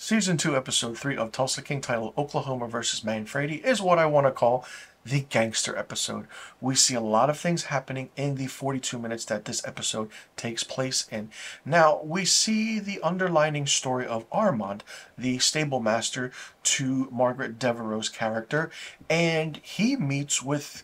Season 2, Episode 3 of Tulsa King, titled Oklahoma vs. Manfredi, is what I want to call the gangster episode. We see a lot of things happening in the 42 minutes that this episode takes place in. Now, we see the underlining story of Armand, the stable master to Margaret Devereaux's character, and he meets with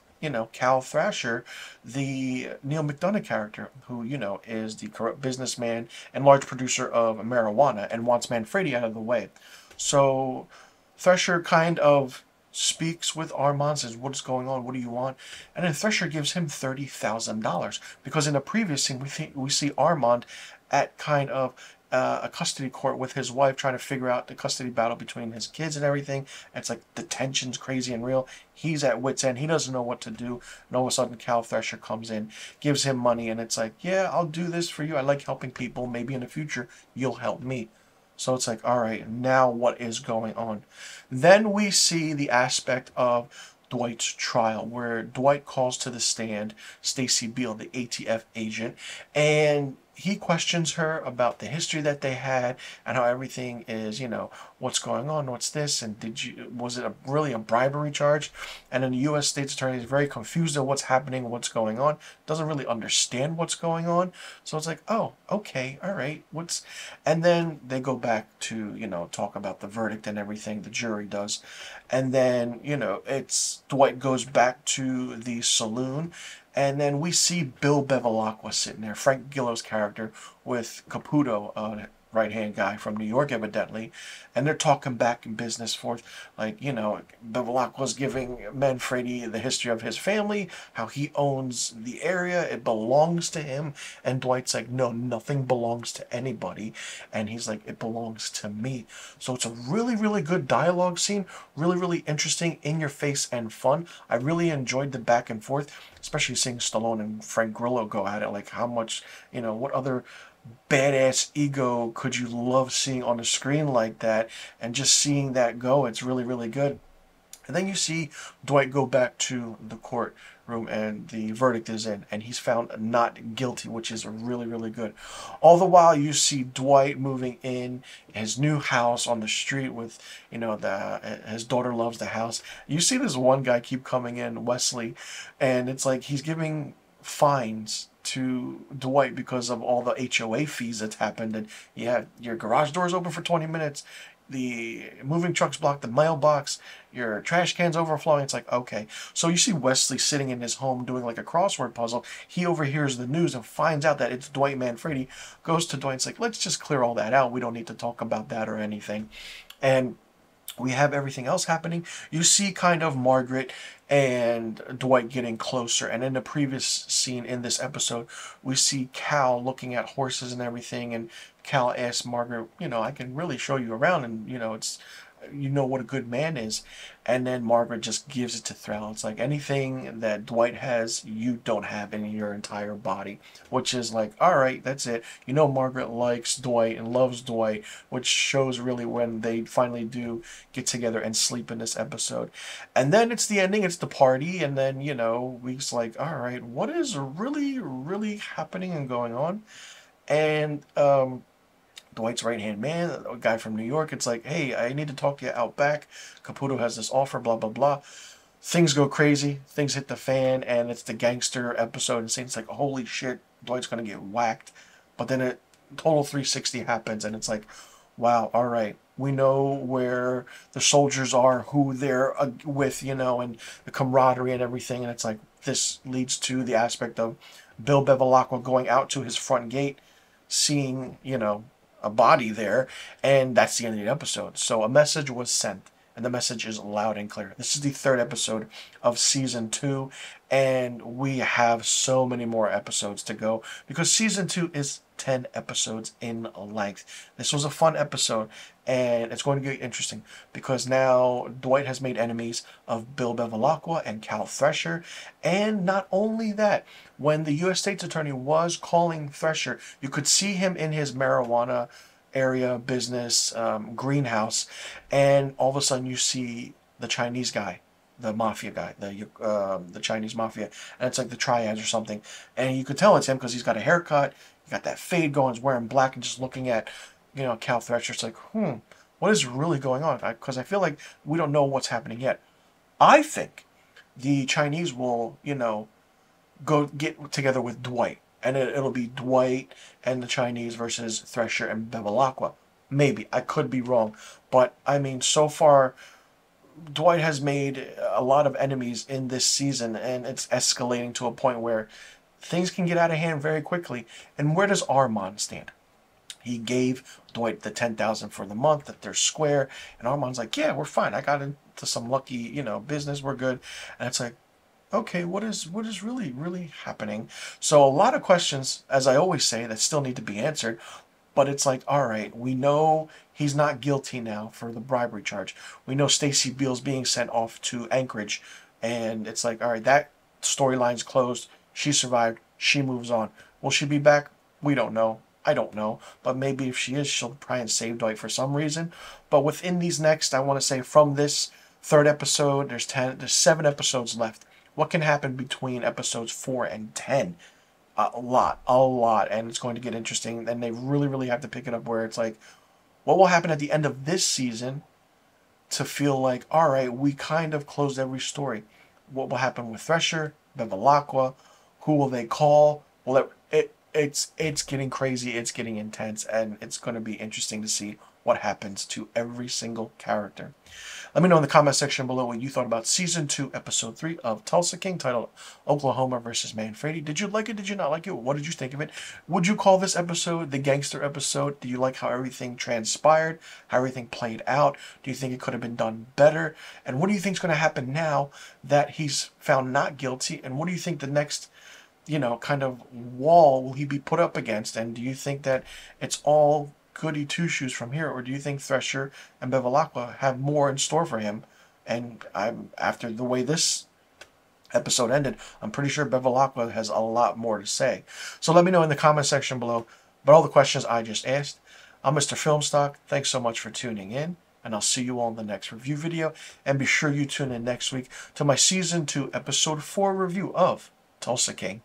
Cal Thrasher, the Neil McDonough character, who, is the corrupt businessman and large producer of marijuana and wants Manfredi out of the way. So Thrasher kind of speaks with Armand, says, "What's going on? What do you want?" And then Thresher gives him $30,000 because in the previous scene we see Armand at kind of a custody court with his wife, trying to figure out the custody battle between his kids and everything. And it's like the tension's crazy and real. He's at wit's end. He doesn't know what to do. And all of a sudden, Cal Thresher comes in, gives him money, and it's like, "Yeah, I'll do this for you. I like helping people. Maybe in the future you'll help me." So it's like, all right, now what is going on? Then we see the aspect of Dwight's trial, where Dwight calls to the stand Stacy Beale, the ATF agent, and he questions her about the history that they had and how everything is, what's going on, what's this, and was it really a bribery charge? And then the U.S. State's Attorney is very confused at what's happening, what's going on, doesn't really understand what's going on. So it's like, oh, okay, all right, and then they go back to, talk about the verdict and everything, the jury does. And then, it's Dwight goes back to the saloon, and then we see Bill Bevilacqua sitting there, Frank Grillo's character, with Caputo, right-hand guy from New York, evidently, and they're talking back in business forth, like, Bevilacqua's giving Manfredi the history of his family, how he owns the area, it belongs to him, and Dwight's like, no, nothing belongs to anybody, and he's like, it belongs to me. So it's a really, really good dialogue scene, really, really interesting, in your face, and fun. I really enjoyed the back and forth, especially seeing Stallone and Frank Grillo go at it, like how much, what other badass ego could you love seeing on the screen like that, and just seeing that go, it's really, really good. And then you see Dwight go back to the courtroom, and the verdict is in, and he's found not guilty, which is really, really good. All the while, you see Dwight moving in his new house on the street with, his daughter loves the house. You see this one guy keep coming in, Wesley, and it's like he's giving fines to Dwight because of all the HOA fees that's happened, and your garage door's open for 20 minutes, the moving truck's blocked, the mailbox, your trash can's overflowing. It's like, okay. So you see Wesley sitting in his home doing like a crossword puzzle. He overhears the news and finds out that it's Dwight Manfredi, goes to Dwight, it's like, let's just clear all that out. We don't need to talk about that or anything. And we have everything else happening. You see kind of Margaret and Dwight getting closer. And in the previous scene in this episode, we see Cal looking at horses and everything. And Cal asks Margaret, I can really show you around. And, it's, what a good man is. And then Margaret just gives it to Thrall. It's like, anything that Dwight has, you don't have in your entire body. Which is like, all right, that's it. Margaret likes Dwight and loves Dwight, which shows really when they finally do get together and sleep in this episode. And then it's the ending, it's the party, and then, we's like, all right, what is really, really happening and going on? And, Dwight's right-hand man, a guy from New York, it's like, hey, I need to talk to you out back. Caputo has this offer, blah, blah, blah. Things go crazy. Things hit the fan, and it's the gangster episode. And it's like, holy shit, Dwight's going to get whacked. But then a total 360 happens, and it's like, wow, all right. We know where the soldiers are, who they're with, and the camaraderie and everything. And it's like, this leads to the aspect of Bill Bevilacqua going out to his front gate, seeing, a body there, and that's the end of the episode. So a message was sent, and the message is loud and clear. This is the third episode of season 2, and we have so many more episodes to go, because season 2 is 10 episodes in length. This was a fun episode, and it's going to get interesting, because now Dwight has made enemies of Bill Bevilacqua and Cal Thresher. And not only that, when the U.S. State's Attorney was calling Thresher, you could see him in his marijuana area business greenhouse, and all of a sudden you see the Chinese guy, the mafia guy, the Chinese mafia, and it's like the Triads or something, and you could tell it's him because he's got a haircut, he got that fade going, he's wearing black, and just looking at, Cal Thresher, it's like, What is really going on? Because I feel like we don't know what's happening yet. I think the Chinese will, go get together with Dwight. And it'll be Dwight and the Chinese versus Thresher and Bevilacqua. Maybe. I could be wrong. But, I mean, so far, Dwight has made a lot of enemies in this season, and it's escalating to a point where things can get out of hand very quickly. And where does Armand stand? He gave Dwight the $10,000 for the month, that they're square, and Armand's like, yeah, we're fine. I got into some lucky, business. We're good. And it's like, okay, what is really happening? So a lot of questions, as I always say, that still need to be answered. But it's like, all right, we know he's not guilty now for the bribery charge. We know Stacy Beal's being sent off to Anchorage. And it's like, all right, that storyline's closed. She survived. She moves on. Will she be back? We don't know. I don't know. But maybe if she is, she'll try and save Dwight for some reason. But within these next, I want to say from this third episode, there's 7 episodes left. What can happen between episodes 4 and 10? A lot, and it's going to get interesting. And they really have to pick it up where it's like, what will happen at the end of this season to feel like, all right, we kind of closed every story. What will happen with Thresher, Bevilacqua? Who will they call? Well, it's getting crazy, it's getting intense, and it's going to be interesting to see what happens to every single character. Let me know in the comment section below what you thought about Season 2, Episode 3 of Tulsa King, titled Oklahoma versus Manfredi. Did you like it? Did you not like it? What did you think of it? Would you call this episode the gangster episode? Do you like how everything transpired, how everything played out? Do you think it could have been done better? And what do you think is going to happen now that he's found not guilty? And what do you think the next kind of wall will he be put up against? And do you think that it's all goody two-shoes from here, or do you think Thresher and Bevilacqua have more in store for him? And after the way this episode ended, I'm pretty sure Bevilacqua has a lot more to say. So let me know in the comment section below about all the questions I just asked. I'm Mr. Filmstock. Thanks so much for tuning in, and I'll see you all in the next review video. And be sure you tune in next week to my Season 2, Episode 4 review of Tulsa King.